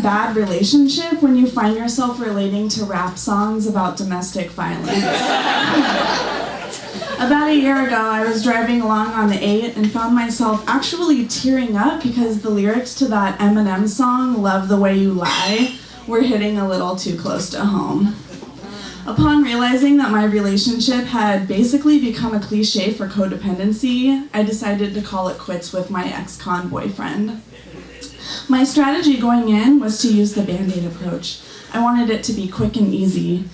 bad relationship when you find yourself relating to rap songs about domestic violence. About a year ago, I was driving along on the 8 and found myself actually tearing up because the lyrics to that Eminem song, Love the Way You Lie, were hitting a little too close to home. Upon realizing that my relationship had basically become a cliche for codependency, I decided to call it quits with my ex-con boyfriend. My strategy going in was to use the Band-Aid approach. I wanted it to be quick and easy.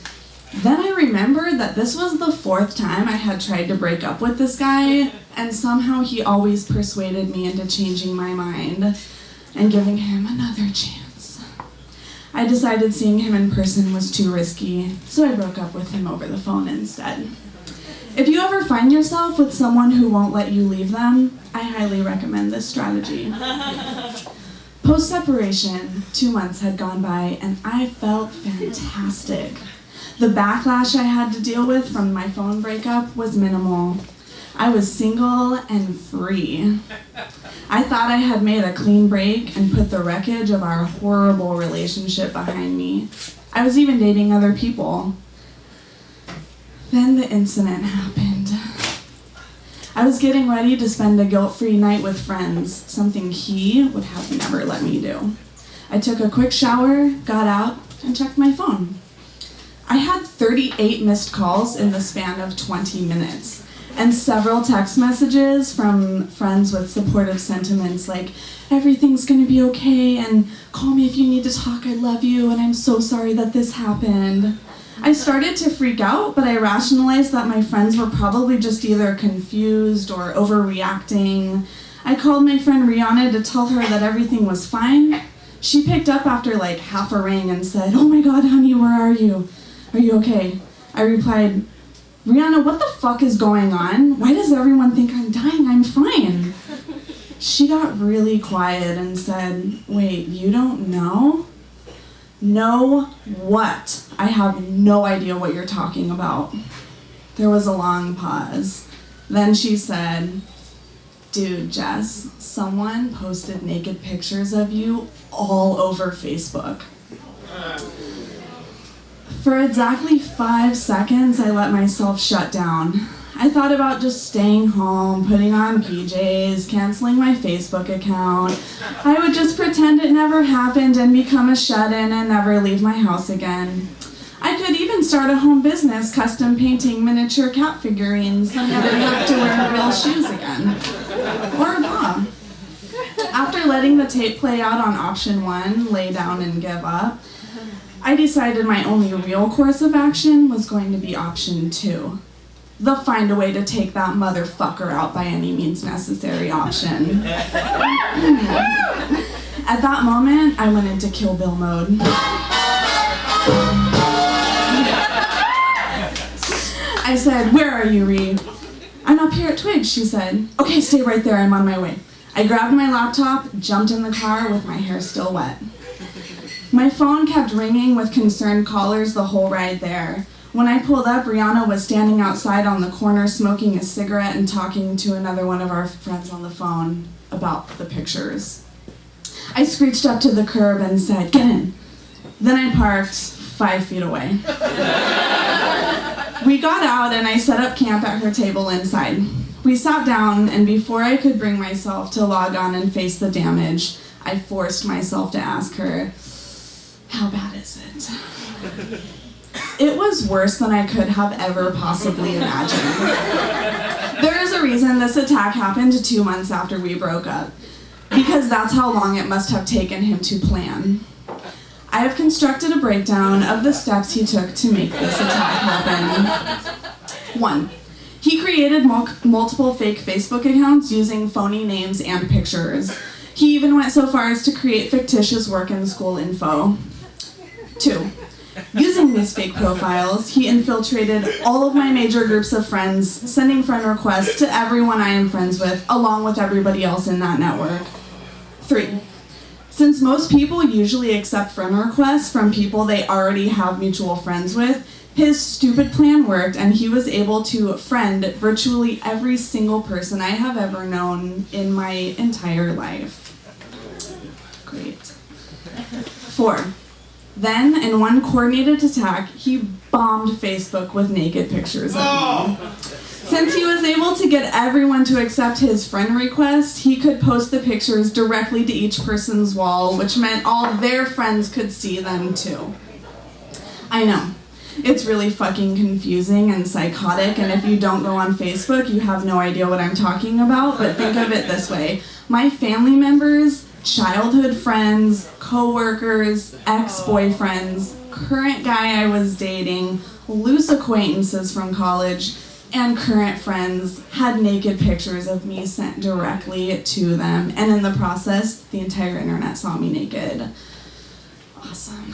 Then I remembered that this was the 4th time I had tried to break up with this guy, and somehow he always persuaded me into changing my mind and giving him another chance. I decided seeing him in person was too risky, so I broke up with him over the phone instead. If you ever find yourself with someone who won't let you leave them, I highly recommend this strategy. Post-separation, 2 months had gone by, and I felt fantastic. The backlash I had to deal with from my phone breakup was minimal. I was single and free. I thought I had made a clean break and put the wreckage of our horrible relationship behind me. I was even dating other people. Then the incident happened. I was getting ready to spend a guilt-free night with friends, something he would have never let me do. I took a quick shower, got out, and checked my phone. I had 38 missed calls in the span of 20 minutes, and several text messages from friends with supportive sentiments like, everything's gonna be okay, and call me if you need to talk, I love you, and I'm so sorry that this happened. I started to freak out, but I rationalized that my friends were probably just either confused or overreacting. I called my friend Ruane to tell her that everything was fine. She picked up after like half a ring and said, "Oh my God, honey, where are you? Are you okay?" I replied, "Rihanna, what the fuck is going on? Why does everyone think I'm dying? I'm fine." She got really quiet and said, "Wait, you don't know?" "Know what? I have no idea what you're talking about." There was a long pause. Then she said, "Dude, Jess, someone posted naked pictures of you all over Facebook." For exactly 5 seconds, I let myself shut down. I thought about just staying home, putting on PJs, canceling my Facebook account. I would just pretend it never happened and become a shut-in and never leave my house again. I could even start a home business custom painting miniature cat figurines and never have to wear real shoes again. Or a bra. After letting the tape play out on option 1, lay down and give up, I decided my only real course of action was going to be option 2. The find a way to take that motherfucker out by any means necessary option. At that moment, I went into Kill Bill mode. I said, "Where are you, Ree?" "I'm up here at Twiggs," she said. "Okay, stay right there, I'm on my way." I grabbed my laptop, jumped in the car with my hair still wet. My phone kept ringing with concerned callers the whole ride there. When I pulled up, Rihanna was standing outside on the corner smoking a cigarette and talking to another one of our friends on the phone about the pictures. I screeched up to the curb and said, "Get in." Then I parked 5 feet away. We got out and I set up camp at her table inside. We sat down, and before I could bring myself to log on and face the damage, I forced myself to ask her, "How bad is it?" It was worse than I could have ever possibly imagined. There is a reason this attack happened 2 months after we broke up, because that's how long it must have taken him to plan. I have constructed a breakdown of the steps he took to make this attack happen. 1. He created multiple fake Facebook accounts using phony names and pictures. He even went so far as to create fictitious work and school info. 2. Using these fake profiles, he infiltrated all of my major groups of friends, sending friend requests to everyone I am friends with, along with everybody else in that network. 3. Since most people usually accept friend requests from people they already have mutual friends with, his stupid plan worked, and he was able to friend virtually every single person I have ever known in my entire life. Great. 4. Then, in one coordinated attack, he bombed Facebook with naked pictures of me. Since he was able to get everyone to accept his friend request, he could post the pictures directly to each person's wall, which meant all their friends could see them too. I know, it's really fucking confusing and psychotic, and if you don't go on Facebook, you have no idea what I'm talking about, but think of it this way. My family members, childhood friends, co-workers, ex-boyfriends, current guy I was dating, loose acquaintances from college, and current friends had naked pictures of me sent directly to them, and in the process, the entire internet saw me naked. Awesome.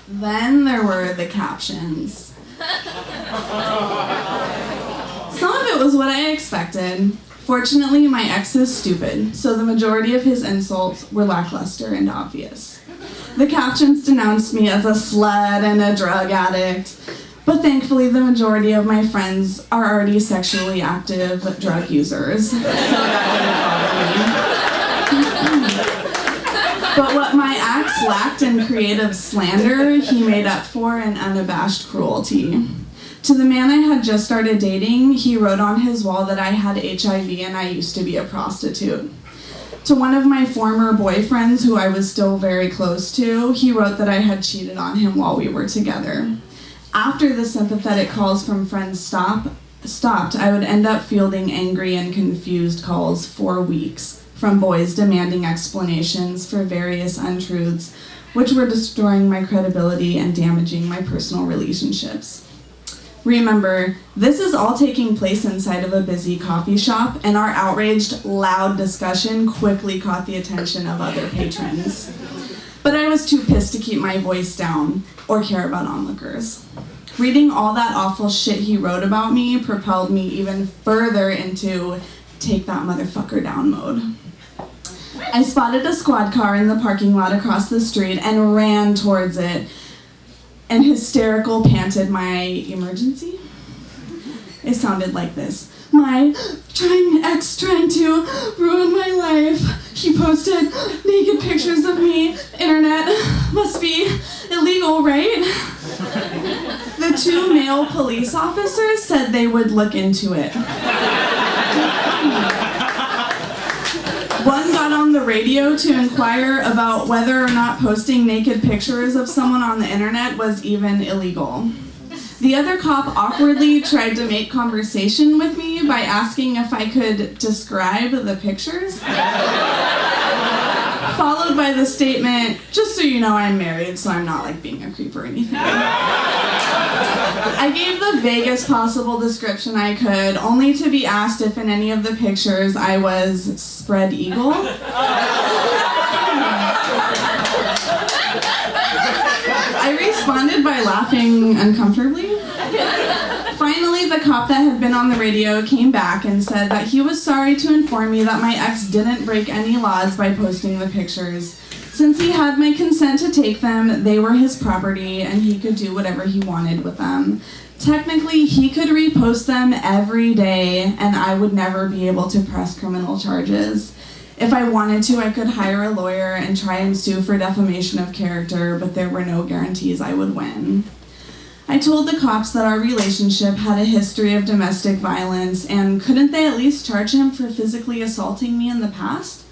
Then there were the captions. Some of it was what I expected. Fortunately, my ex is stupid, so the majority of his insults were lackluster and obvious. The captions denounced me as a slut and a drug addict, but thankfully the majority of my friends are already sexually active drug users, so that didn't bother me. But what my ex lacked in creative slander, he made up for in unabashed cruelty. To the man I had just started dating, he wrote on his wall that I had HIV and I used to be a prostitute. To one of my former boyfriends, who I was still very close to, he wrote that I had cheated on him while we were together. After the sympathetic calls from friends stopped, I would end up fielding angry and confused calls for weeks from boys demanding explanations for various untruths, which were destroying my credibility and damaging my personal relationships. Remember, this is all taking place inside of a busy coffee shop, and our outraged, loud discussion quickly caught the attention of other patrons. But I was too pissed to keep my voice down or care about onlookers. Reading all that awful shit he wrote about me propelled me even further into take that motherfucker down mode. I spotted a squad car in the parking lot across the street and ran towards it and hysterical panted my emergency. It sounded like this. My ex trying to ruin my life. He posted naked pictures of me. Internet must be illegal, right? The 2 male police officers said they would look into it. One got on the radio to inquire about whether or not posting naked pictures of someone on the internet was even illegal. The other cop awkwardly tried to make conversation with me by asking if I could describe the pictures, followed by the statement, just so you know I'm married, so I'm not like being a creep or anything. I gave the vaguest possible description I could, only to be asked if in any of the pictures I was spread eagle. I responded by laughing uncomfortably. Finally, the cop that had been on the radio came back and said that he was sorry to inform me that my ex didn't break any laws by posting the pictures. Since he had my consent to take them, they were his property and he could do whatever he wanted with them. Technically, he could repost them every day and I would never be able to press criminal charges. If I wanted to, I could hire a lawyer and try and sue for defamation of character, but there were no guarantees I would win. I told the cops that our relationship had a history of domestic violence, and couldn't they at least charge him for physically assaulting me in the past?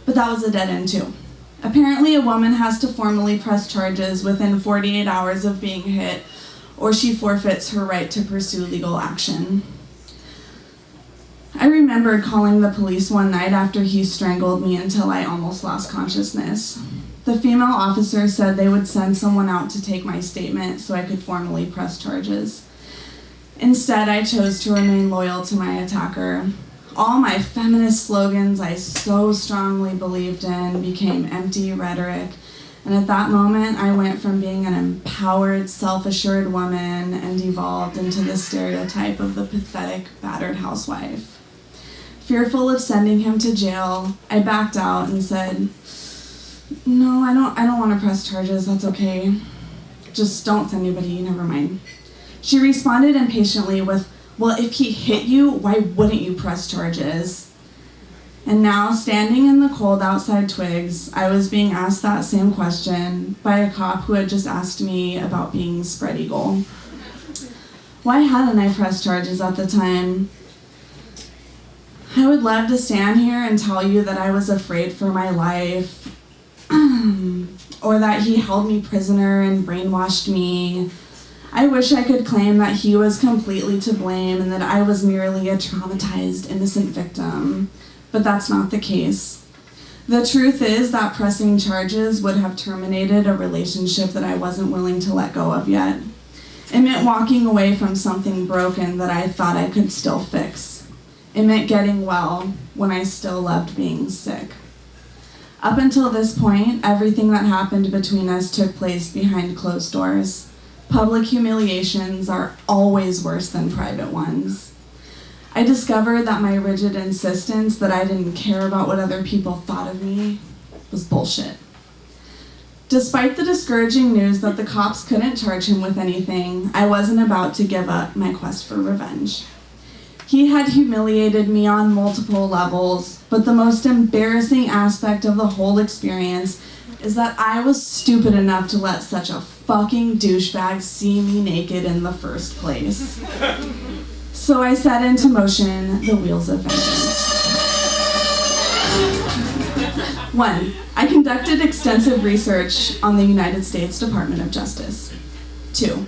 But that was a dead end too. Apparently, a woman has to formally press charges within 48 hours of being hit, or she forfeits her right to pursue legal action. I remembered calling the police one night after he strangled me until I almost lost consciousness. The female officer said they would send someone out to take my statement so I could formally press charges. Instead, I chose to remain loyal to my attacker. All my feminist slogans I so strongly believed in became empty rhetoric, and at that moment, I went from being an empowered, self-assured woman and evolved into the stereotype of the pathetic, battered housewife. Fearful of sending him to jail, I backed out and said, "No, I don't want to press charges, that's okay. Just don't send anybody, never mind." She responded impatiently with, "Well, if he hit you, why wouldn't you press charges?" And now, standing in the cold outside Twigs, I was being asked that same question by a cop who had just asked me about being spread eagle. Why hadn't I pressed charges at the time? I would love to stand here and tell you that I was afraid for my life, or that he held me prisoner and brainwashed me. I wish I could claim that he was completely to blame and that I was merely a traumatized, innocent victim, but that's not the case. The truth is that pressing charges would have terminated a relationship that I wasn't willing to let go of yet. It meant walking away from something broken that I thought I could still fix. It meant getting well when I still loved being sick. Up until this point, everything that happened between us took place behind closed doors. Public humiliations are always worse than private ones. I discovered that my rigid insistence that I didn't care about what other people thought of me was bullshit. Despite the discouraging news that the cops couldn't charge him with anything, I wasn't about to give up my quest for revenge. He had humiliated me on multiple levels, but the most embarrassing aspect of the whole experience is that I was stupid enough to let such a fucking douchebag see me naked in the first place. So I set into motion the wheels of vengeance. 1. I conducted extensive research on the United States Department of Justice. 2.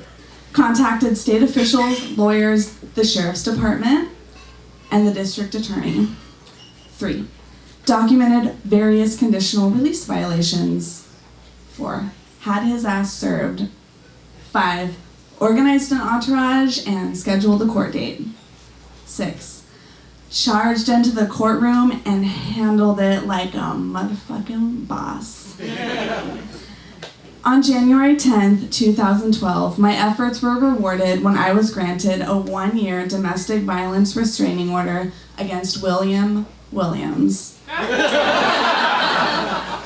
Contacted state officials, lawyers, the sheriff's department, and the district attorney. 3. Documented various conditional release violations. 4. Had his ass served. 5. Organized an entourage and scheduled a court date. 6. Charged into the courtroom and handled it like a motherfucking boss. On January 10th, 2012, my efforts were rewarded when I was granted a 1-year domestic violence restraining order against William Williams.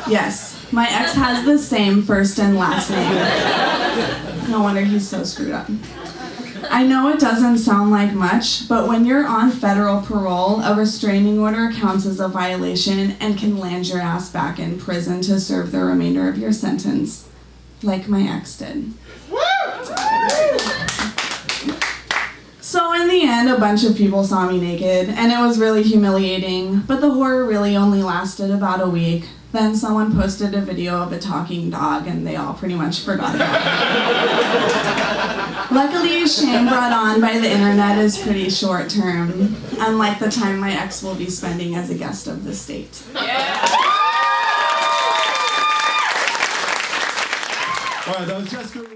Yes, my ex has the same first and last name. No wonder he's so screwed up. I know it doesn't sound like much, but when you're on federal parole, a restraining order counts as a violation and can land your ass back in prison to serve the remainder of your sentence. Like my ex did. So in the end, a bunch of people saw me naked, and it was really humiliating, but the horror really only lasted about a week. Then someone posted a video of a talking dog, and they all pretty much forgot about it. Luckily, shame brought on by the internet is pretty short term, unlike the time my ex will be spending as a guest of the state. All right, that was Jessica.